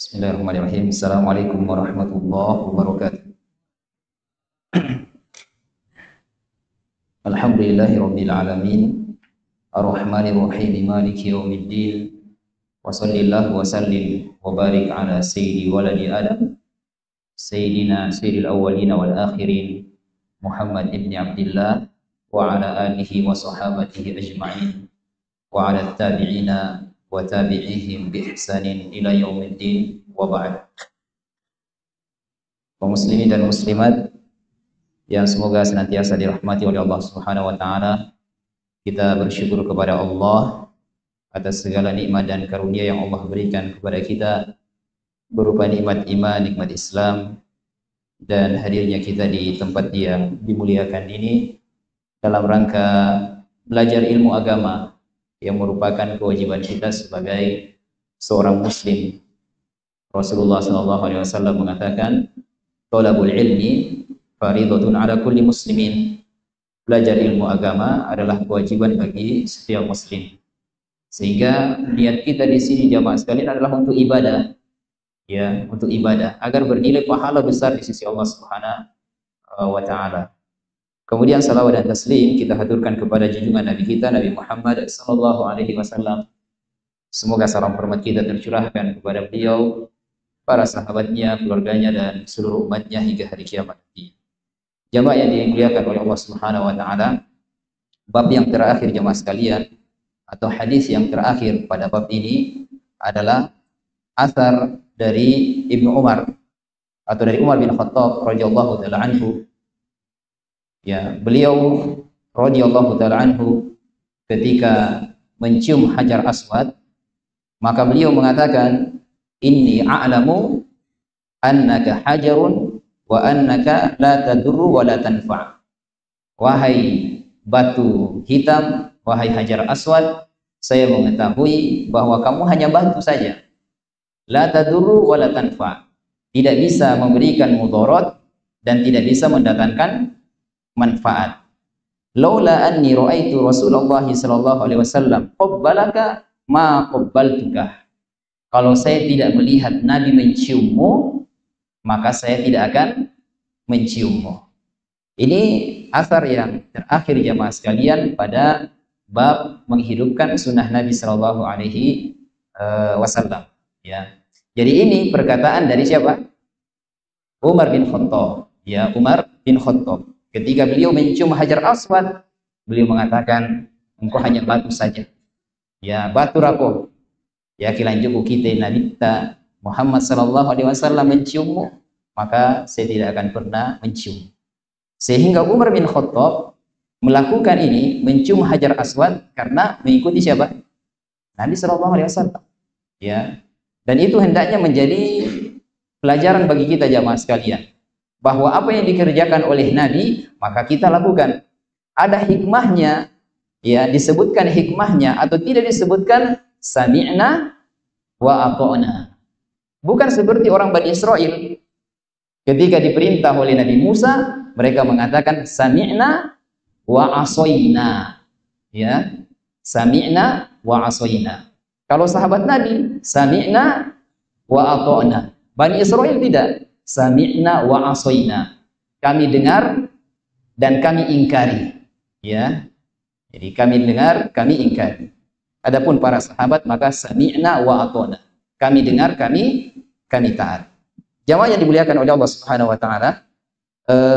Bismillahirrahmanirrahim. Assalamualaikum warahmatullahi wabarakatuh. Alhamdulillahi rabbil alamin. Ar-Rahmanir Rahim. Maliki yaumiddin. Wa sallallahu wa sallim wa barik ala sayyidi waladi Adam. Sayyidina sayyidil awwalin wal akhirin. Muhammad ibn Abdullah wa ala alihi wa sahabatihi ajma'in. Wa ala tabi'ina wa tabi'ihim bi ihsanin ila yaumiddin wa ba'd. Kaum muslimin dan muslimat yang semoga senantiasa dirahmati oleh Allah Subhanahu wa taala, kita bersyukur kepada Allah atas segala nikmat dan karunia yang Allah berikan kepada kita berupa nikmat iman, nikmat Islam, dan hadirnya kita di tempat yang dimuliakan ini dalam rangka belajar ilmu agama yang merupakan kewajiban kita sebagai seorang muslim. Rasulullah SAW mengatakan, "Thalabul ilmi fardhatun 'ala kulli muslimin." Belajar ilmu agama adalah kewajiban bagi setiap muslim. Sehingga niat kita di sini jamaah sekalian adalah untuk ibadah. Ya, untuk ibadah agar bernilai pahala besar di sisi Allah Subhanahu wa taala. Kemudian salawat dan taslim kita haturkan kepada junjungan Nabi kita Nabi Muhammad sallallahu alaihi wasallam. Semoga salam hormat kita tercurahkan kepada beliau, para sahabatnya, keluarganya, dan seluruh umatnya hingga hari kiamat nanti. Jamaah yang dimuliakan oleh Allah Subhanahu wa taala, bab yang terakhir jamaah sekalian atau hadis yang terakhir pada bab ini adalah asar dari Ibnu Umar atau dari Umar bin Khattab radhiyallahu taala anhu. Ya, beliau radhiyallahu taala anhu ketika mencium Hajar Aswad, maka beliau mengatakan, "Inni a'lamu annaka hajarun wa annaka la tadurru wa la tanfa'." Wahai batu hitam, wahai Hajar Aswad, saya mengetahui bahwa kamu hanya batu saja. La tadurru wa la tanfa'. Tidak bisa memberikan mudarat dan tidak bisa mendatangkan manfaat. Laula anni ra'aitu Rasulullah sallallahu alaihi wasallam qabbalaka ma qabbaltuka. Kalau saya tidak melihat Nabi menciummu, maka saya tidak akan menciummu. Ini asar yang terakhir jamaah sekalian pada bab menghidupkan sunnah Nabi sallallahu alaihi wasallam. Ya. Jadi ini perkataan dari siapa? Umar bin Khattab. Ya, Umar bin Khattab. Ketika beliau mencium Hajar Aswad, beliau mengatakan, engkau hanya batu saja. Ya, batu rakoh. Ya, kilanjuku kita Nabi kita Muhammad sallallahu alaihi wasallam menciummu, maka saya tidak akan pernah mencium. Sehingga Umar bin Khattab melakukan ini, mencium Hajar Aswad karena mengikuti siapa? Nabi sallallahu alaihi wasallam. Ya. Dan itu hendaknya menjadi pelajaran bagi kita jamaah sekalian, bahwa apa yang dikerjakan oleh Nabi maka kita lakukan. Ada hikmahnya, ya, disebutkan hikmahnya atau tidak disebutkan sami'na wa ata'na. Bukan seperti orang Bani Israel ketika diperintah oleh Nabi Musa, mereka mengatakan sami'na wa asoyna. Ya, sami'na wa asoyna. Kalau sahabat Nabi sami'na wa ata'na. Bani Israel tidak. Sami'na wa asoyna. Kami dengar dan kami ingkari. Ya. Jadi kami dengar, kami ingkari. Adapun para sahabat maka sami'na wa ata'na. Kami dengar, kami taat. Jamaah yang dimuliakan oleh Allah Subhanahu wa taala,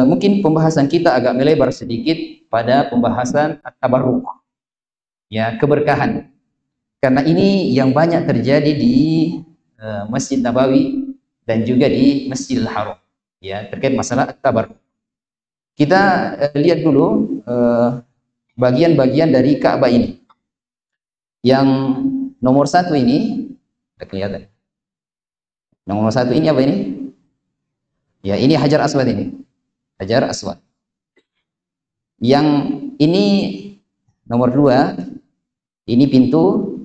mungkin pembahasan kita agak melebar sedikit pada pembahasan at-tabarruk. Ya, keberkahan. Karena ini yang banyak terjadi di Masjid Nabawi dan juga di Masjidil Haram, ya, terkait masalah tabarruk. Kita lihat dulu bagian-bagian dari Ka'bah ini. Yang nomor satu ini, ada kelihatan. Nomor satu ini apa ini? Ya, ini Hajar Aswad ini. Hajar Aswad. Yang ini nomor dua, ini pintu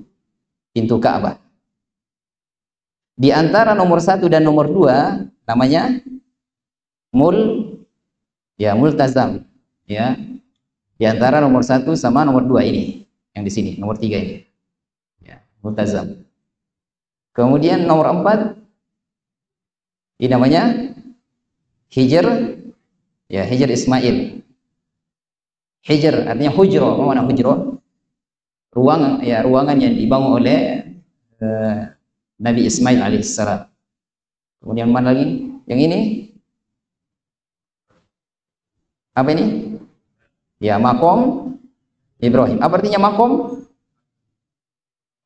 Ka'bah. Di antara nomor satu dan nomor dua namanya multazam. Ya, di antara nomor satu sama nomor dua ini, yang di sini nomor tiga ini. Ya, multazam. Kemudian nomor 4 Ini namanya Hijr, ya, Hijr Ismail. Hijr artinya hujro. Apa makna hujro? Ruangan, ya, ruangan yang dibangun oleh Nabi Ismail alaihissalam. Kemudian mana lagi? Yang ini apa ini? Ya, makom Ibrahim. Apa artinya makom?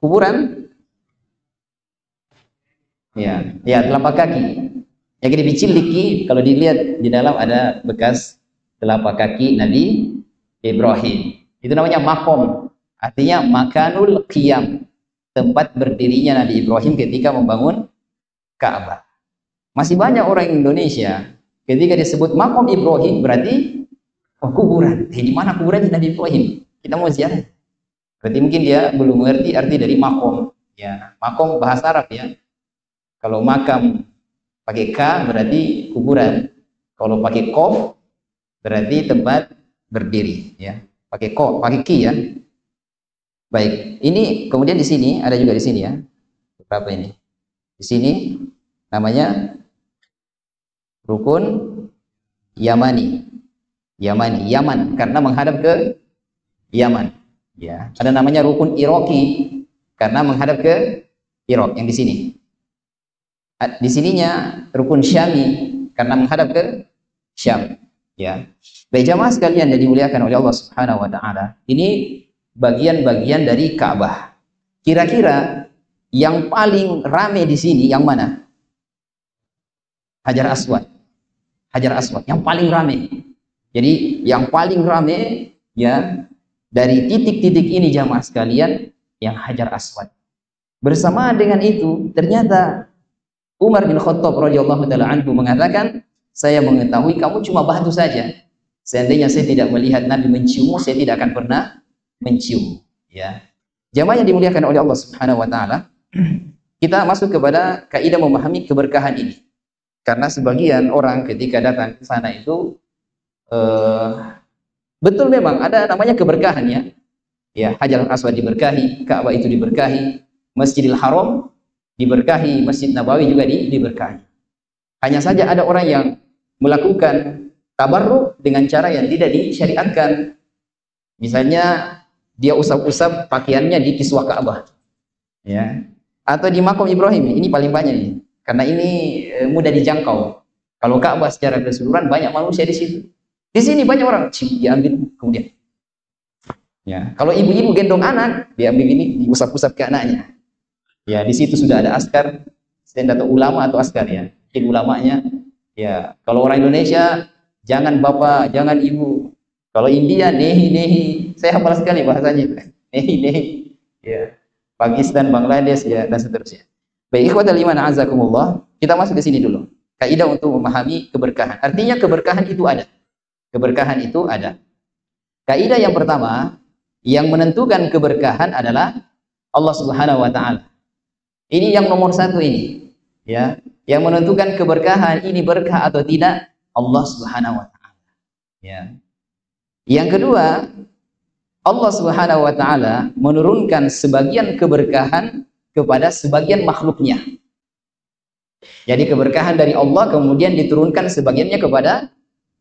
Kuburan? Ya, ya, telapak kaki. Yang ini diciliki, kalau dilihat di dalam ada bekas telapak kaki Nabi Ibrahim. Itu namanya makom. Artinya makanul qiyam, tempat berdirinya Nabi Ibrahim ketika membangun Ka'bah. Masih banyak orang Indonesia ketika disebut makom Ibrahim berarti kuburan. Di mana kuburannya Nabi Ibrahim? Kita mau ziarah. Berarti mungkin dia belum mengerti arti dari makom. Ya, makom bahasa Arab ya. Kalau makam pakai K berarti kuburan. Kalau pakai Kof berarti tempat berdiri. Ya, pakai Ko, pakai Ki ya. Baik, ini kemudian di sini ada juga di sini ya. Berapa ini? Di sini namanya rukun Yamani. Yamani, Yaman karena menghadap ke Yaman. Ya, ada namanya rukun Iraqi karena menghadap ke Irak yang di sini. Di sininya rukun Syami karena menghadap ke Syam. Ya. Baik jamaah sekalian yang dimuliakan oleh Allah Subhanahu wa taala. Ini bagian-bagian dari Ka'bah. Kira-kira yang paling ramai di sini yang mana? Hajar Aswad. Hajar Aswad yang paling ramai. Jadi yang paling ramai ya dari titik-titik ini jamaah sekalian yang Hajar Aswad. Bersamaan dengan itu ternyata Umar bin Khattab radhiyallahu taala anhu mengatakan, saya mengetahui kamu cuma batu saja. Seandainya saya tidak melihat Nabi menciummu, saya tidak akan pernah mencium. Ya, jamaah yang dimuliakan oleh Allah Subhanahu wa taala, kita masuk kepada kaidah memahami keberkahan ini. Karena sebagian orang ketika datang ke sana itu betul memang ada namanya keberkahan ya. Ya, Hajar Aswad diberkahi, Ka'bah itu diberkahi, Masjidil Haram diberkahi, Masjid Nabawi juga diberkahi. Hanya saja ada orang yang melakukan tabarruk dengan cara yang tidak disyariatkan. Misalnya dia usap-usap pakaiannya di kiswah Ka'bah, ya, atau di makom Ibrahim. Ini paling banyak nih, karena ini mudah dijangkau. Kalau Ka'bah secara keseluruhan banyak manusia di situ. Di sini banyak orang diambil kemudian. Ya, kalau ibu-ibu gendong anak, diambil ini diusap-usap ke anaknya. Ya, di situ sudah ada askar, stand atau ulama atau askar ya. Mungkin ulamanya. Ya, kalau orang Indonesia jangan bapak, jangan ibu. Kalau India nehi. Saya hafal sekali bahasanya. Nehi. Ya. Pakistan, Bangladesh ya dan seterusnya. Baik, ikhwatal iman azakumullah. Kita masuk ke sini dulu. Kaidah untuk memahami keberkahan. Artinya keberkahan itu ada. Keberkahan itu ada. Kaidah yang pertama yang menentukan keberkahan adalah Allah Subhanahu wa taala. Ini yang nomor satu ini. Ya, yang menentukan keberkahan ini berkah atau tidak Allah Subhanahu wa taala. Ya. Yang kedua, Allah Subhanahu wa taala menurunkan sebagian keberkahan kepada sebagian makhluknya. Jadi keberkahan dari Allah kemudian diturunkan sebagiannya kepada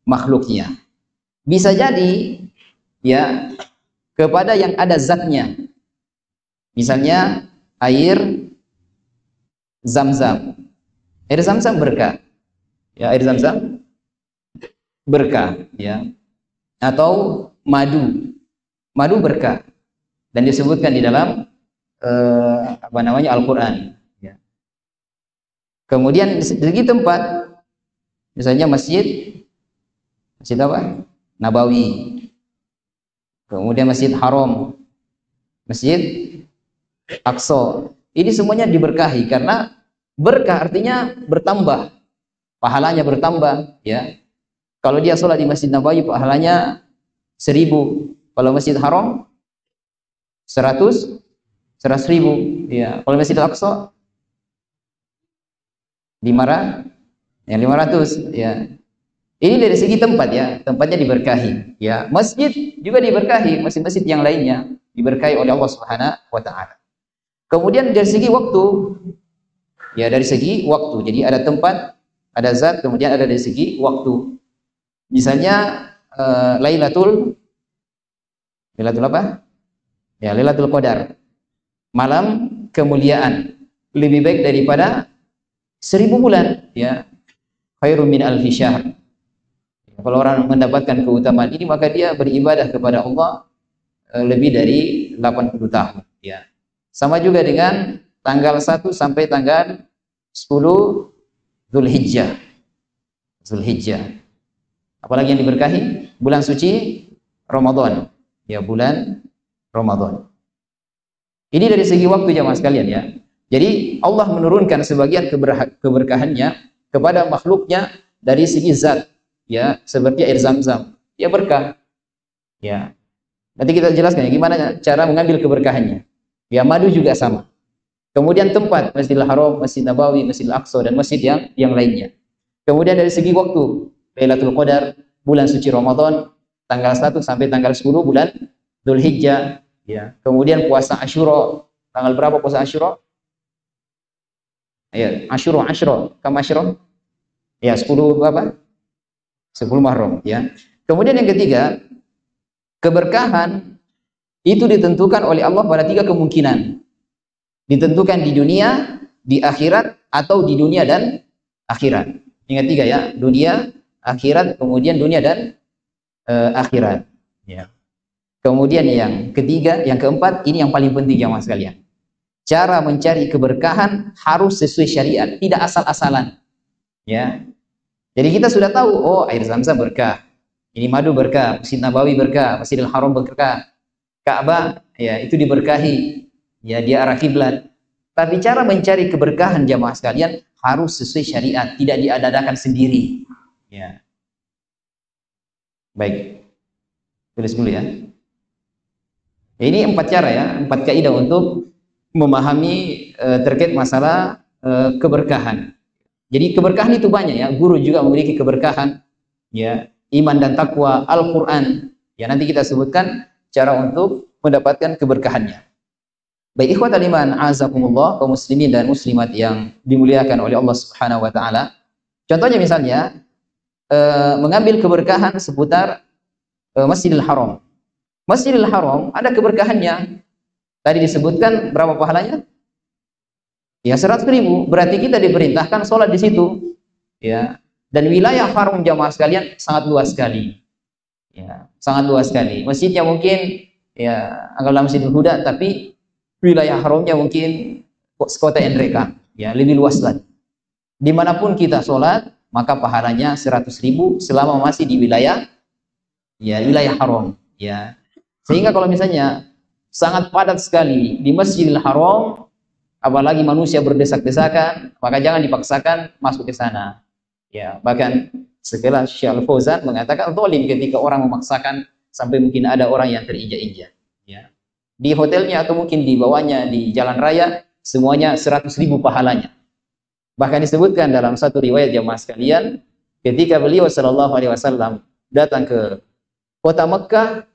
makhluknya. Bisa jadi ya kepada yang ada zatnya. Misalnya air Zam-Zam. Air Zam-Zam berkah. Ya, air Zam-Zam berkah ya. Atau madu. Madu berkah. Dan disebutkan di dalam Al-Qur'an ya. Kemudian di segi tempat misalnya masjid apa? Nabawi. Kemudian Masjid Haram, Masjid Aqsa. Ini semuanya diberkahi karena berkah artinya bertambah. Pahalanya bertambah ya. Kalau dia sholat di Masjid Nabawi pahalanya 1000. Kalau Masjid Haram 100.000 ya. Kalau Masjid Aqsa 500 ya. Ini dari segi tempat ya, tempatnya diberkahi ya. Masjid juga diberkahi, masjid-masjid yang lainnya diberkahi oleh Allah Subhanahu wa taala. Kemudian dari segi waktu ya, dari segi waktu. Jadi ada tempat Ada zat, kemudian ada dari segi waktu. Misalnya Lailatul apa? Ya, Lailatul Qadar. Malam kemuliaan lebih baik daripada 1000 bulan, ya. Khairum min alfi syahr. Kalau orang mendapatkan keutamaan ini, maka dia beribadah kepada Allah lebih dari 80 tahun, ya. Sama juga dengan tanggal 1 sampai tanggal 10 Zulhijjah. Apalagi yang diberkahi? Bulan suci Ramadan. Ya, bulan Ramadan. Ini dari segi waktu jamaah sekalian, ya. Jadi Allah menurunkan sebagian keberkahannya kepada makhluknya dari segi zat, ya, seperti air Zam-Zam. Ya, berkah. Ya. Nanti kita jelaskan ya gimana cara mengambil keberkahannya. Ya, madu juga sama. Kemudian tempat, Masjidil Haram, Masjid Nabawi, Masjidil Aqsa, dan masjid yang lainnya. Kemudian dari segi waktu, Lailatul Qadar, bulan suci Ramadan, tanggal 1 sampai tanggal 10 bulan Dzulhijjah, ya. Kemudian puasa Asyura, tanggal berapa puasa Asyura? Ya, Asyura, kam Asyura? Ya, 10 apa? 10 Muharram, ya. Kemudian yang ketiga, keberkahan itu ditentukan oleh Allah pada 3 kemungkinan. Ditentukan di dunia, di akhirat, atau di dunia dan akhirat. Ingat 3 ya, dunia, akhirat, kemudian dunia dan akhirat. Ya. Kemudian yang ketiga, yang keempat, ini yang paling penting jamaah sekalian. Cara mencari keberkahan harus sesuai syariat, tidak asal-asalan. Ya. Jadi kita sudah tahu, oh air Zam-Zam berkah, ini madu berkah, Masjid Nabawi berkah, Masjidil Haram berkah, Ka'bah ya itu diberkahi, ya dia arah kiblat. Tapi cara mencari keberkahan jamaah sekalian harus sesuai syariat, tidak diada-adakan sendiri. Ya. Baik, tulis dulu ya. Ini 4 cara ya, 4 kaidah untuk memahami terkait masalah keberkahan. Jadi keberkahan itu banyak ya. Guru juga memiliki keberkahan, ya, iman dan takwa, Al-Quran. Ya, nanti kita sebutkan cara untuk mendapatkan keberkahannya. Baik ikhwatal iman, azakumullah, kaum muslimin dan muslimat yang dimuliakan oleh Allah Subhanahu wa taala. Contohnya misalnya mengambil keberkahan seputar Masjidil Haram. Masjidil Haram ada keberkahannya. Tadi disebutkan berapa pahalanya? Ya 100.000. Berarti kita diperintahkan sholat di situ. Ya. Dan wilayah haram jamaah sekalian sangat luas sekali. Ya, sangat luas sekali. Masjidnya mungkin ya anggaplah Masjidil Huda, tapi wilayah haramnya mungkin kota Endreka. Ya, lebih luas lagi. Dimanapun kita sholat, maka pahalanya 100.000 selama masih di wilayah haram. Ya. Sehingga kalau misalnya sangat padat sekali di Masjidil Haram, apalagi manusia berdesak-desakan, maka jangan dipaksakan masuk ke sana. Ya, bahkan sekelas Syekh Al-Fauzan mengatakan zalim ketika orang memaksakan sampai mungkin ada orang yang terinjak-injak. Ya. Di hotelnya atau mungkin di bawahnya di jalan raya semuanya 100.000 pahalanya. Bahkan disebutkan dalam satu riwayat jamaah sekalian, ketika beliau sallallahu alaihi wasallam datang ke kota Mekah,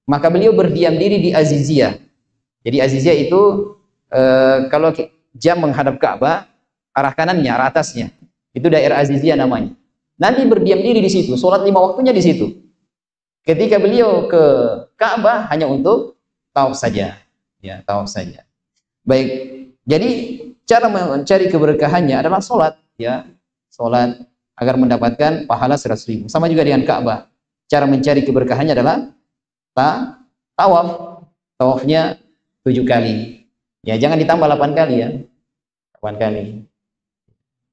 maka beliau berdiam diri di Aziziyah. Jadi Aziziyah itu kalau jam menghadap Ka'bah, arah kanannya, arah atasnya, itu daerah Aziziyah namanya. Nanti berdiam diri di situ, sholat 5 waktunya di situ. Ketika beliau ke Ka'bah hanya untuk tawaf saja, ya tawaf saja. Baik, jadi cara mencari keberkahannya adalah sholat, ya sholat agar mendapatkan pahala 100.000. Sama juga dengan Ka'bah. Cara mencari keberkahannya adalah tawaf. Tawafnya 7 kali. Ya, jangan ditambah 8 kali ya. 8 kali.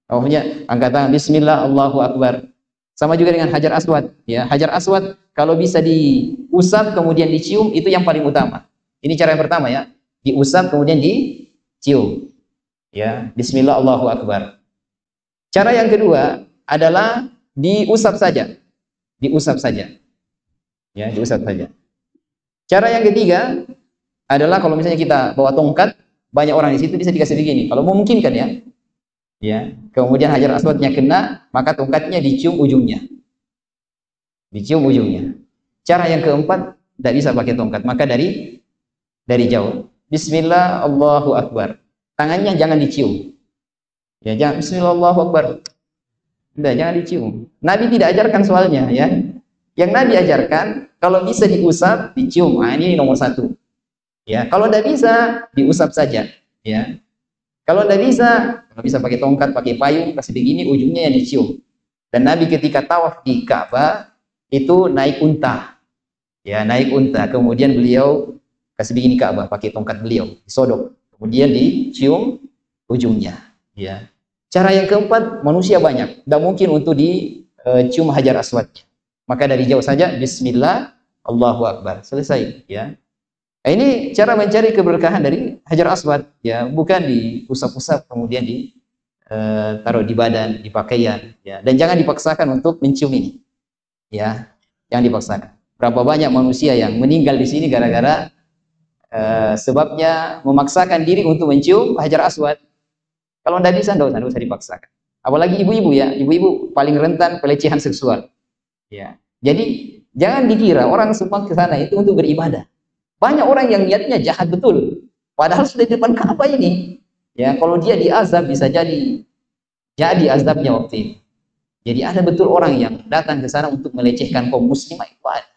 Tawafnya angkat tangan bismillah Allahu akbar. Sama juga dengan Hajar Aswad, ya. Hajar Aswad kalau bisa diusap kemudian dicium itu yang paling utama. Ini cara yang pertama ya. Diusap kemudian dicium. Ya, bismillah Allahu akbar. Cara yang kedua adalah diusap saja. Diusap saja. Ya, diusap saja. Cara yang ketiga adalah kalau misalnya kita bawa tongkat, banyak orang di situ bisa dikasih begini. Kalau memungkinkan ya. Ya, kemudian Hajar Aswadnya kena, maka tongkatnya dicium ujungnya. Dicium ujungnya. Cara yang keempat tidak bisa pakai tongkat, maka dari jauh. Bismillah Allahu akbar. Tangannya jangan dicium. Ya, jangan Bismillah Allahu akbar. Tidak, jangan dicium. Nabi tidak ajarkan soalnya ya. Yang Nabi ajarkan kalau bisa diusap, dicium. Nah, ini nomor satu. Ya, kalau tidak bisa diusap saja. Ya, kalau tidak bisa pakai tongkat, pakai payung, kasih begini, ujungnya yang dicium. Dan Nabi ketika tawaf di Ka'bah itu naik unta. Ya, naik unta. Kemudian beliau kasih begini Ka'bah, pakai tongkat beliau, disodok. Kemudian dicium ujungnya. Ya. Cara yang keempat, manusia banyak. Tidak mungkin untuk dicium Hajar Aswad. Maka dari jauh saja, Bismillah, Allahu Akbar. Selesai. Ya. Nah, ini cara mencari keberkahan dari Hajar Aswad. Ya, bukan diusap-usap, kemudian taruh di badan, di pakaian. Ya. Dan jangan dipaksakan untuk mencium ini. Ya, jangan dipaksakan. Berapa banyak manusia yang meninggal di sini gara-gara sebabnya memaksakan diri untuk mencium Hajar Aswad. Kalau tidak bisa, tidak usah dipaksakan. Apalagi ibu-ibu ya, ibu-ibu paling rentan pelecehan seksual. Ya, jadi jangan dikira orang semua ke sana itu untuk beribadah. Banyak orang yang niatnya jahat betul, padahal sudah di depan Ka'bah ini. Ya, kalau dia diazab bisa jadi azabnya waktu itu. Jadi ada betul orang yang datang ke sana untuk melecehkan kaum muslimah itu ada.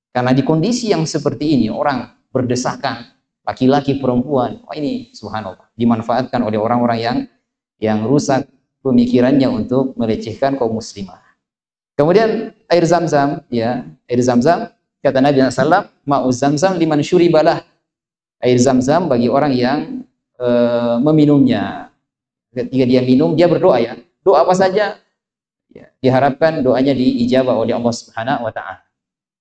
Karena di kondisi yang seperti ini orang berdesakan. Laki-laki, perempuan, oh ini subhanallah, dimanfaatkan oleh orang-orang yang rusak pemikirannya untuk melecehkan kaum muslimah. Kemudian air Zam-Zam, ya, air Zam-Zam, kata Nabi SAW, ma'u Zam-Zam liman syuribalah. Air Zam-Zam bagi orang yang meminumnya. Ketika dia minum, dia berdoa ya. Doa apa saja, ya, diharapkan doanya diijabah oleh Allah Subhanahu wa Ta'ala.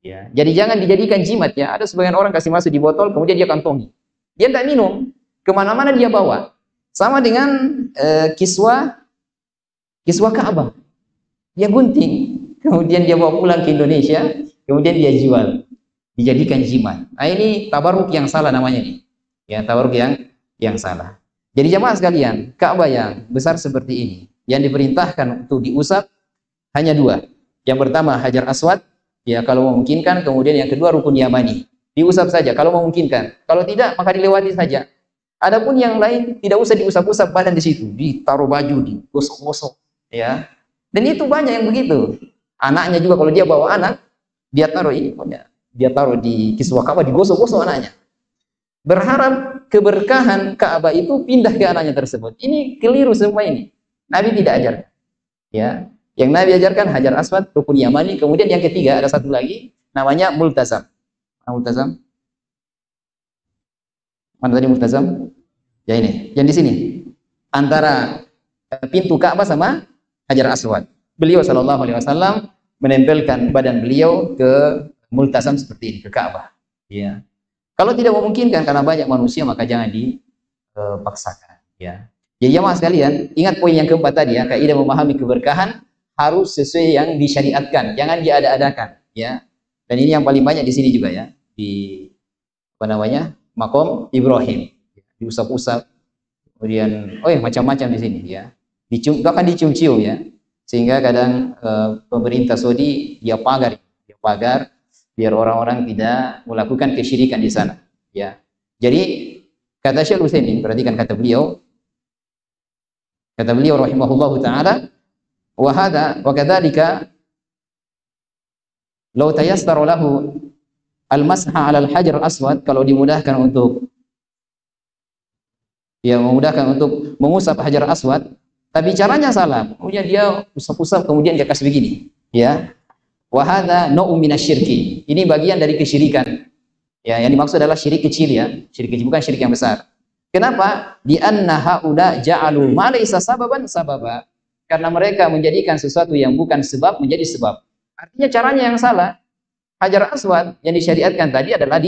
Ya, jadi jangan dijadikan jimat ya. Ada sebagian orang kasih masuk di botol, kemudian dia kantongi. Dia tidak minum, kemana-mana dia bawa. Sama dengan kiswah Ka'bah. Dia gunting, kemudian dia bawa pulang ke Indonesia, kemudian dia jual, dijadikan jimat. Nah, ini tabaruk yang salah namanya nih. Ya, tabaruk yang salah. Jadi jamaah sekalian, Ka'bah yang besar seperti ini, yang diperintahkan untuk diusap hanya dua. Yang pertama Hajar Aswad. Ya, kalau memungkinkan, kemudian yang kedua rukun Yamani. Diusap saja kalau memungkinkan. Kalau tidak, maka dilewati saja. Adapun yang lain tidak usah diusap-usap badan di situ, ditaruh baju, digosok-gosok, ya. Dan itu banyak yang begitu. Anaknya juga kalau dia bawa anak, dia taruh ini, dia taruh di kiswah Ka'bah, digosok-gosok anaknya. Berharap keberkahan Ka'bah itu pindah ke anaknya tersebut. Ini keliru semua ini. Nabi tidak ajarkan. Ya. Yang Nabi ajarkan Hajar Aswad, rukun Yamani. Kemudian yang ketiga ada satu lagi namanya multazam. Multazam. Mana tadi multazam? Ya ini, yang di sini. Antara pintu Ka'bah sama Hajar Aswad. Beliau sallallahu alaihi wasallam menempelkan badan beliau ke multazam seperti ini, ke Ka'bah. Ya. Kalau tidak memungkinkan karena banyak manusia maka jangan dipaksakan, ya. Jadi jamaah sekalian, ingat poin yang keempat tadi ya, kaidah memahami keberkahan harus sesuai yang disyariatkan, jangan diada-adakan, ya. Dan ini yang paling banyak di sini juga ya, di Maqam Ibrahim, diusap-usap, kemudian macam-macam di sini ya, bahkan dicium-cium ya, sehingga kadang pemerintah Saudi dia pagar biar orang-orang tidak melakukan kesyirikan di sana, ya. Jadi kata Syekh Utsaimin, perhatikan kata beliau rahimahullahu taala, wa kadzalika law tayassara lahu al-masha 'ala al-hajar al-aswad, kalau dimudahkan untuk mengusap Hajar Aswad, tapi caranya salah. Kemudian dia usap-usap, kemudian dia kasih begini, ya. Wa hadza nau'un minasyirki. Ini bagian dari kesyirikan. Ya, yang dimaksud adalah syirik kecil ya. Syirik kecil, bukan syirik yang besar. Kenapa? Di anna haula ja'alu ma laysa sababan sababa. Karena mereka menjadikan sesuatu yang bukan sebab menjadi sebab. Artinya caranya yang salah. Hajar Aswad yang disyariatkan tadi adalah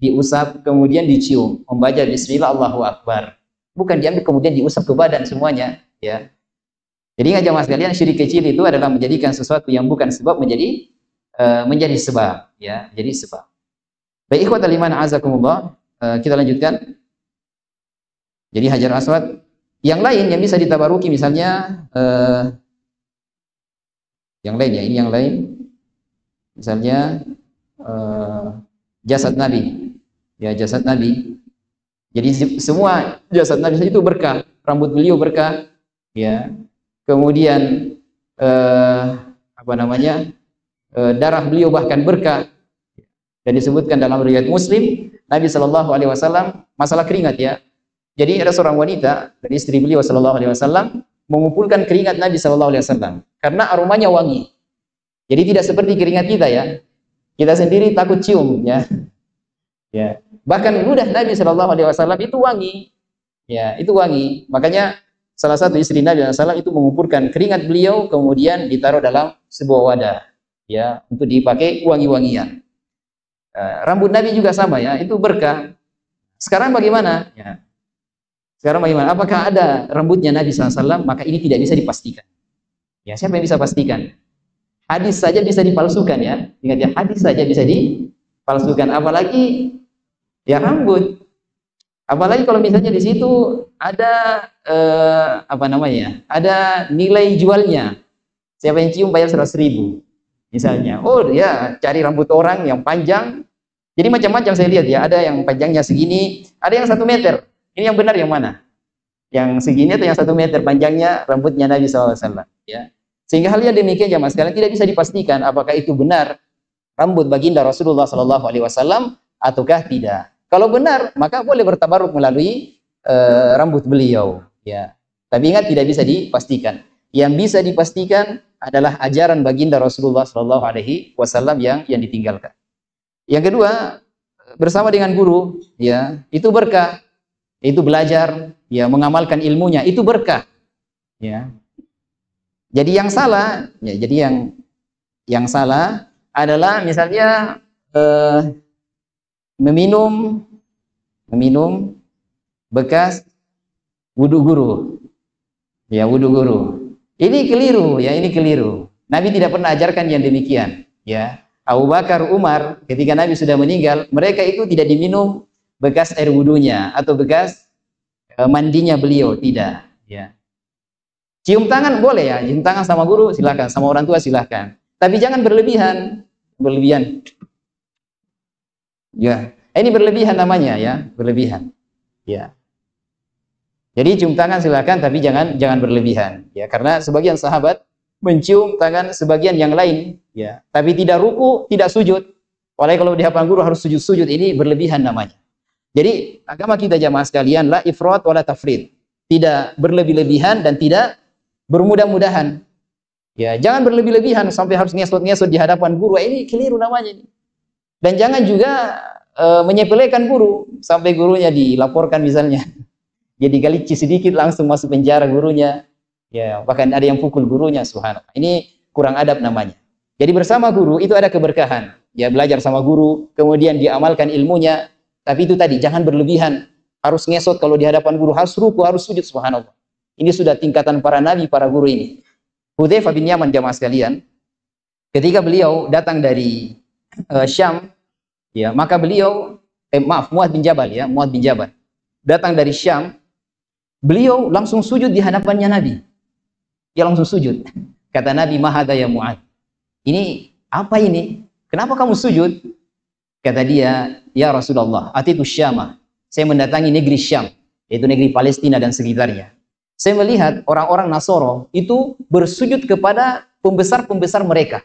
diusap, kemudian dicium, membaca bismillah Allahu Akbar. Bukan diambil kemudian diusap ke badan semuanya, ya. Jadi ingat jamaah sekalian, syirik kecil itu adalah menjadikan sesuatu yang bukan sebab menjadi sebab, ya, jadi sebab. Baik ikhwatal iman azakumullah, kita lanjutkan. Jadi Hajar Aswad, yang lain yang bisa ditabaruki misalnya yang lain ya, ini yang lain. Misalnya jasad Nabi. Ya, jasad Nabi. Jadi semua jasad Nabi itu berkah, rambut beliau berkah, ya. Kemudian eh, apa namanya, darah beliau bahkan berkah. Dan disebutkan dalam riwayat Muslim, Nabi Shallallahu Alaihi Wasallam masalah keringat ya. Jadi ada seorang wanita dari istri beliau Shallallahu Alaihi Wasallam mengumpulkan keringat Nabi Shallallahu Alaihi Wasallam karena aromanya wangi. Jadi tidak seperti keringat kita ya. Kita sendiri takut cium ya. Ya. Bahkan ludah Nabi Shallallahu Alaihi Wasallam itu wangi. Ya, itu wangi. Makanya salah satu istri Nabi SAW itu mengumpulkan keringat beliau kemudian ditaruh dalam sebuah wadah ya untuk dipakai wangi-wangian. Rambut Nabi juga sama ya, itu berkah. Sekarang bagaimana? Ya. Sekarang bagaimana? Apakah ada rambutnya Nabi SAW? Maka ini tidak bisa dipastikan. Ya, siapa yang bisa pastikan? Hadis saja bisa dipalsukan ya. Ingat ya, hadis saja bisa dipalsukan. Apalagi ya rambut. Apalagi kalau misalnya di situ ada apa namanya? Ada nilai jualnya. Siapa yang cium bayar 100.000. Misalnya, oh ya cari rambut orang yang panjang. Jadi macam-macam saya lihat ya, ada yang panjangnya segini, ada yang 1 meter. Ini yang benar yang mana? Yang segini atau yang 1 meter panjangnya rambutnya Nabi SAW? Ya. Sehingga hal yang demikian jamaah sekalian tidak bisa dipastikan apakah itu benar rambut baginda Rasulullah SAW ataukah tidak. Kalau benar, maka boleh bertabaruk melalui rambut beliau. Ya. Tapi ingat tidak bisa dipastikan. Yang bisa dipastikan adalah ajaran baginda Rasulullah SAW yang ditinggalkan. Yang kedua, bersama dengan guru, ya itu berkah, itu belajar, ya mengamalkan ilmunya, itu berkah. Ya. Jadi yang salah, ya jadi yang salah adalah misalnya meminum bekas wudu guru, ya wudu guru. Ini keliru, ya ini keliru. Nabi tidak pernah ajarkan yang demikian, ya. Abu Bakar, Umar, ketika Nabi sudah meninggal, mereka itu tidak diminum bekas air wudunya atau bekas mandinya beliau, tidak. Ya. Cium tangan boleh ya, cium tangan sama guru silakan, sama orang tua silakan. Tapi jangan berlebihan, Ya, ini berlebihan namanya ya, berlebihan. Ya. Jadi cium tangan silakan, tapi jangan berlebihan. Ya, karena sebagian sahabat mencium tangan sebagian yang lain, ya, tapi tidak ruku, tidak sujud. Apalagi kalau di hadapan guru harus sujud, ini berlebihan namanya. Jadi agama kita jamaah sekalian, la ifrat wala tafrid, tidak berlebih-lebihan dan tidak bermudah-mudahan. Ya, jangan berlebih-lebihan sampai harus ngesot-ngesot di hadapan guru, ini keliru namanya. Dan jangan juga menyepelekan guru sampai gurunya dilaporkan misalnya. Jadi galici sedikit langsung masuk penjara gurunya. Ya, bahkan ada yang pukul gurunya, subhanallah. Ini kurang adab namanya. Jadi bersama guru itu ada keberkahan. Ya, belajar sama guru, kemudian diamalkan ilmunya. Tapi itu tadi, jangan berlebihan. Harus ngesot kalau di hadapan guru, harus ruku, harus sujud, subhanallah. Ini sudah tingkatan para nabi, para guru ini. Hudzaifah bin Yaman jamaah sekalian, ketika beliau datang dari Syam, ya, maka beliau, Muadz bin Jabal ya, Muadz bin Jabal. Datang dari Syam, beliau langsung sujud di hadapannya Nabi. Dia langsung sujud. Kata Nabi, "Mahada ya Mu'adz." Ini apa ini? Kenapa kamu sujud? Kata dia, "Ya Rasulullah, atitu Syamah." Saya mendatangi negeri Syam, yaitu negeri Palestina dan sekitarnya. Saya melihat orang-orang Nasoro itu bersujud kepada pembesar-pembesar mereka.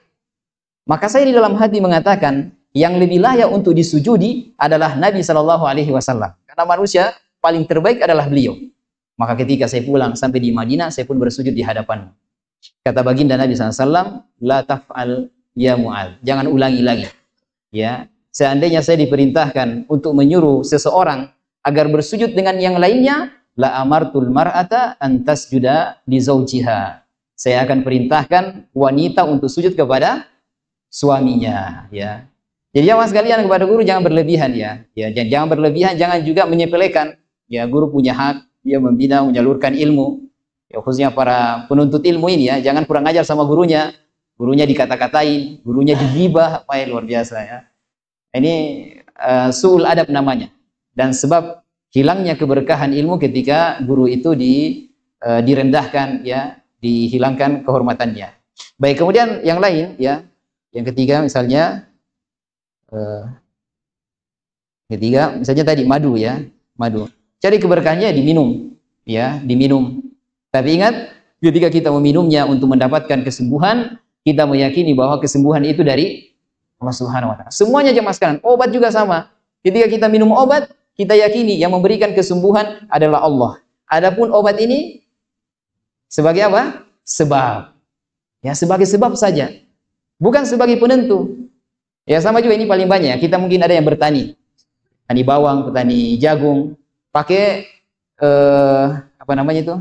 Maka saya di dalam hati mengatakan, yang lebih layak untuk disujudi adalah Nabi Shallallahu Alaihi Wasallam. Karena manusia paling terbaik adalah beliau. Maka ketika saya pulang sampai di Madinah, saya pun bersujud di hadapanmu. Kata baginda Nabi SAW, la taf'al ya Mu'adz. Jangan ulangi lagi. Ya, seandainya saya diperintahkan untuk menyuruh seseorang agar bersujud dengan yang lainnya, la amartul mar'ata an tasjuda li zawjiha. Saya akan perintahkan wanita untuk sujud kepada suaminya. Ya. Jadi jamaah sekalian, kepada guru jangan berlebihan ya. Ya, jangan berlebihan, jangan juga menyepelekan. Ya, guru punya hak. Dia membina, menyalurkan ilmu. Ya, khususnya para penuntut ilmu ini ya, jangan kurang ajar sama gurunya. Gurunya dikata-katain, gurunya digibah, apa ya, luar biasa ya. Ini su'ul adab namanya. Dan sebab hilangnya keberkahan ilmu ketika guru itu direndahkan ya, dihilangkan kehormatannya. Baik, kemudian yang lain ya. Yang ketiga misalnya misalnya tadi madu ya, madu. Cari keberkahannya diminum, ya, diminum. Tapi ingat, ketika kita meminumnya untuk mendapatkan kesembuhan, kita meyakini bahwa kesembuhan itu dari Allah Subhanahu wa taala. Semuanya jemaah sekalian, obat juga sama. Ketika kita minum obat, kita yakini yang memberikan kesembuhan adalah Allah. Adapun obat ini sebagai apa? Sebab. Ya, sebagai sebab saja. Bukan sebagai penentu. Ya, sama juga ini paling banyak. Kita mungkin ada yang bertani. Tani bawang, petani jagung, pakai apa namanya itu?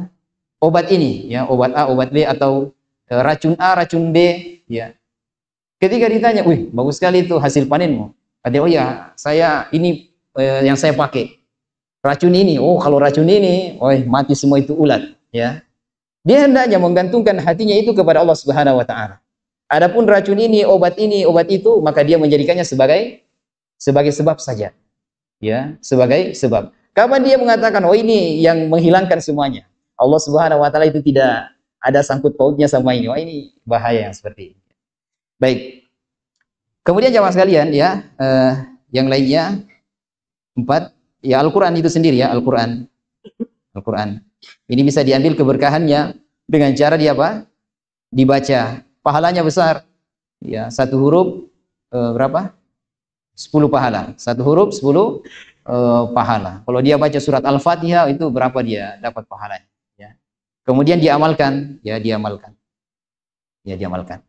Obat ini, ya, obat A, obat B, atau racun A, racun B, ya. Ketika ditanya, "Wih, bagus sekali itu hasil panenmu." Ada, "Oh ya, saya ini yang saya pakai. Racun ini, oh kalau racun ini, oh mati semua itu ulat." Ya. Dia hendaknya menggantungkan hatinya itu kepada Allah Subhanahu wa taala. Adapun racun ini, obat itu, maka dia menjadikannya sebagai sebab saja. Ya, sebagai sebab. Kapan dia mengatakan, "Oh ini yang menghilangkan semuanya." Allah Subhanahu wa taala itu tidak ada sangkut pautnya sama ini. Wah, ini bahaya yang seperti ini. Baik. Kemudian jamaah sekalian, ya, yang lainnya 4, ya, Al-Qur'an itu sendiri, ya, Al-Qur'an. Al-Qur'an. Ini bisa diambil keberkahannya dengan cara dia apa? Dibaca. Pahalanya besar. Ya, satu huruf berapa? 10 pahala. Satu huruf 10 pahala. Kalau dia baca surat Al-Fatihah itu berapa dia dapat pahalanya, ya. Kemudian diamalkan, ya, diamalkan. Ya, diamalkan.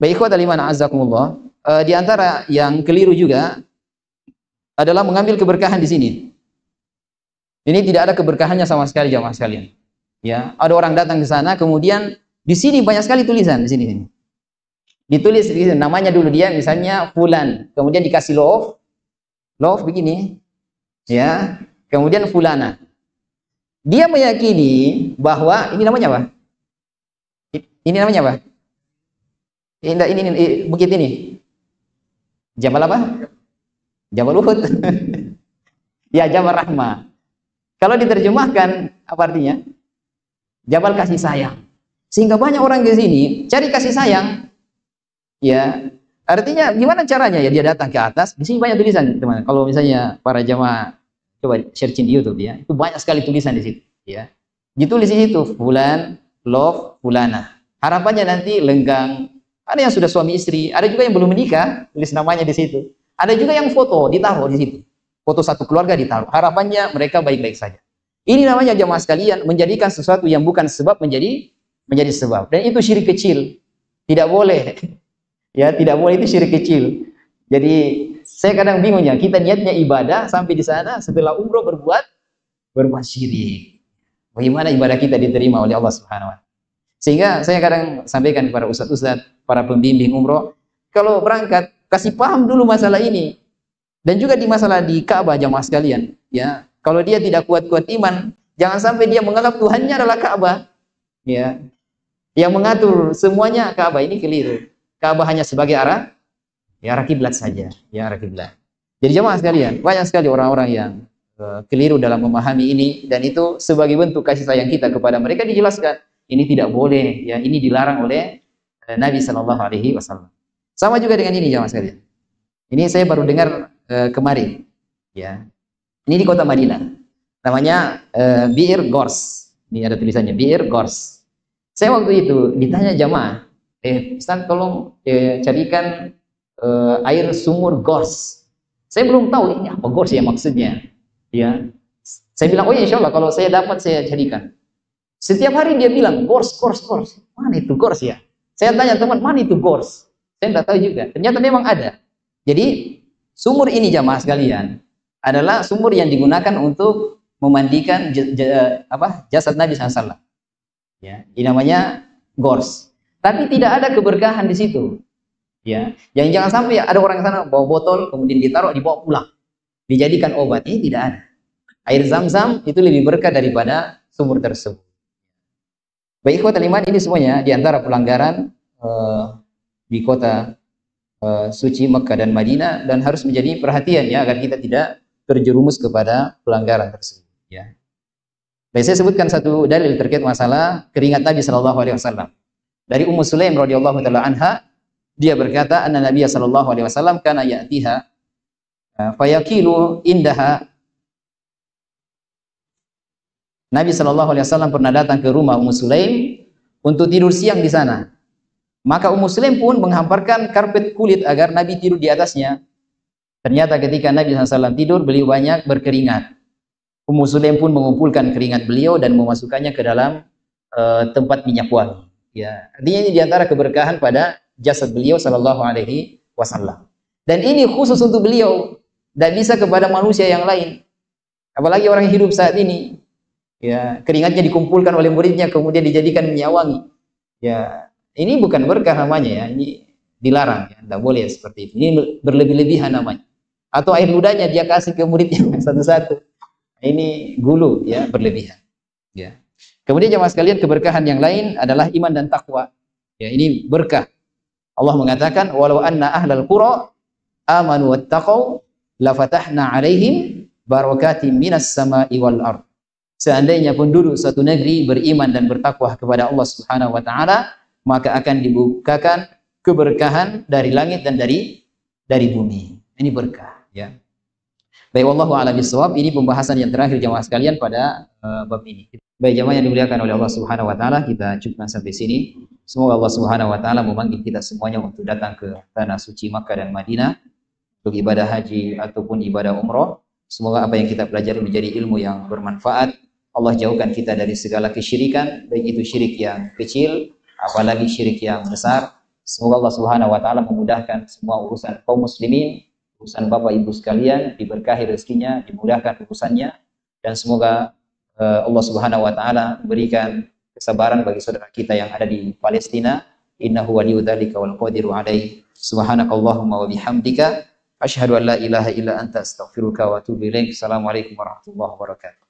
Baik, ikhwatal iman azakumullah, di antara yang keliru juga adalah mengambil keberkahan di sini. Ini tidak ada keberkahannya sama sekali jamaah sekalian. Ya, ada orang datang ke sana, kemudian di sini banyak sekali tulisan di sini. Ditulis namanya dulu dia, misalnya fulan, kemudian dikasih love begini, ya, kemudian fulana. Dia meyakini bahwa ini namanya apa? Ini namanya apa? Ini bukit ini. Jabal apa? Jabal Uhud. Ya, Jabal Rahmah. Kalau diterjemahkan apa artinya? Jabal kasih sayang. Sehingga banyak orang ke sini cari kasih sayang. Ya, artinya gimana caranya? Ya, dia datang ke atas. Di sini banyak tulisan, teman. Kalau misalnya para jamaah coba searching di YouTube, ya, itu banyak sekali tulisan di situ. Ya, ditulis di situ fulan, love, fulana. Harapannya nanti lenggang. Ada yang sudah suami istri, ada juga yang belum menikah, tulis namanya di situ. Ada juga yang foto ditaruh di situ. Foto satu keluarga ditaruh. Harapannya mereka baik-baik saja. Ini namanya jamaah sekalian menjadikan sesuatu yang bukan sebab menjadi sebab. Dan itu syirik kecil. Tidak boleh. Ya, tidak boleh, itu syirik kecil. Jadi saya kadang bingung, ya, kita niatnya ibadah sampai di sana setelah umroh berbuat syirik. Bagaimana ibadah kita diterima oleh Allah Subhanahu wa taala? Sehingga saya kadang sampaikan kepada ustaz-ustaz, para pembimbing umroh, kalau berangkat kasih paham dulu masalah ini. Dan juga di masalah di Ka'bah jamaah sekalian, ya. Kalau dia tidak kuat-kuat iman, jangan sampai dia menganggap Tuhannya adalah Ka'bah. Ya. Yang mengatur semuanya Ka'bah, ini keliru. Ka'bah hanya sebagai arah kiblat saja, ya, arah kiblat. Jadi jemaah sekalian, banyak sekali orang-orang yang keliru dalam memahami ini, dan itu sebagai bentuk kasih sayang kita kepada mereka. Dijelaskan, ini tidak boleh, ya, ini dilarang oleh Nabi Shallallahu Alaihi Wasallam. Sama juga dengan ini jemaah sekalian. Ini saya baru dengar kemarin, ya. Ini di kota Madinah, namanya Bir Gors. Ini ada tulisannya Bir Gors. Saya waktu itu ditanya jamaah, Ustaz, tolong carikan air sumur Gors. Saya belum tahu ini apa Gors ya maksudnya. Ya, saya bilang, oh ya, insya Allah kalau saya dapat saya carikan. Setiap hari dia bilang Gors. Mana itu Gors ya? Saya tanya teman, mana itu Gors? Saya tidak tahu juga. Ternyata memang ada. Jadi sumur ini jamaah sekalian adalah sumur yang digunakan untuk memandikan jasad Nabi SAW. Ya, ini namanya Gors. Tapi tidak ada keberkahan di situ. Ya, jangan sampai ada orang sana bawa botol kemudian ditaruh dibawa pulang, dijadikan obat. Ini tidak ada. Air Zam-Zam itu lebih berkah daripada sumur tersebut. Baik, ikhwatal iman, ini semuanya diantara pelanggaran di kota suci Mekah dan Madinah, dan harus menjadi perhatian, ya, agar kita tidak terjerumus kepada pelanggaran tersebut. Ya. Baik, saya sebutkan satu dalil terkait masalah keringat Nabi Shallallahu Alaihi Wasallam. Dari Ummu Sulaim radhiyallahu taala anha, dia berkata, anna Nabiya sallallahu alaihi wasallam kana ya'tiha fayakilu indaha. Nabi sallallahu alaihi wasallam pernah datang ke rumah Ummu Sulaim, untuk tidur siang di sana. Maka Ummu Sulaim pun menghamparkan karpet kulit agar Nabi tidur di atasnya. Ternyata ketika Nabi SAW tidur, beliau banyak berkeringat. Ummu Sulaim pun mengumpulkan keringat beliau dan memasukkannya ke dalam tempat minyak wangi. Ya, artinya ini diantara keberkahan pada jasad beliau Sallallahu Alaihi Wasallam. Dan ini khusus untuk beliau, tidak bisa kepada manusia yang lain. Apalagi orang yang hidup saat ini, ya keringatnya dikumpulkan oleh muridnya kemudian dijadikan minyak wangi. Ya, ini bukan berkah namanya ya, ini dilarang ya, tidak boleh seperti itu. Ini berlebih-lebihan namanya. Atau air ludahnya dia kasih ke muridnya satu-satu. Ini gulu ya, berlebihan. Ya. Kemudian jemaah sekalian, keberkahan yang lain adalah iman dan takwa. Ya, ini berkah. Allah mengatakan, walau anna ahlal qura amanu wattaqau lafatahna alaihim barakatim minas sama'i wal ard. Seandainya penduduk suatu negeri beriman dan bertakwa kepada Allah Subhanahu wa taala, maka akan dibukakan keberkahan dari langit dan dari bumi. Ini berkah, ya. Baik, wallahu a'lam bishawab. Ini pembahasan yang terakhir jemaah sekalian pada bab ini. Baik jemaah yang dimuliakan oleh Allah Subhanahu wa taala, kita cukupkan sampai sini. Semoga Allah Subhanahu wa taala memanggil kita semuanya untuk datang ke tanah suci Makkah dan Madinah untuk ibadah haji ataupun ibadah umrah. Semoga apa yang kita pelajari menjadi ilmu yang bermanfaat. Allah jauhkan kita dari segala kesyirikan, baik itu syirik yang kecil apalagi syirik yang besar. Semoga Allah Subhanahu wa taala memudahkan semua urusan kaum muslimin, urusan Bapak Ibu sekalian, diberkahi rezekinya, dimudahkan urusannya, dan semoga Allah Subhanahu wa taala memberikan kesabaran bagi saudara kita yang ada di Palestina. Innahu waliyudzalika wal qadiru alaihi. Subhanakallahumma wa bihamdika asyhadu an la ilaha illa anta astaghfiruka wa atubu ilaik. Assalamualaikum warahmatullahi wabarakatuh.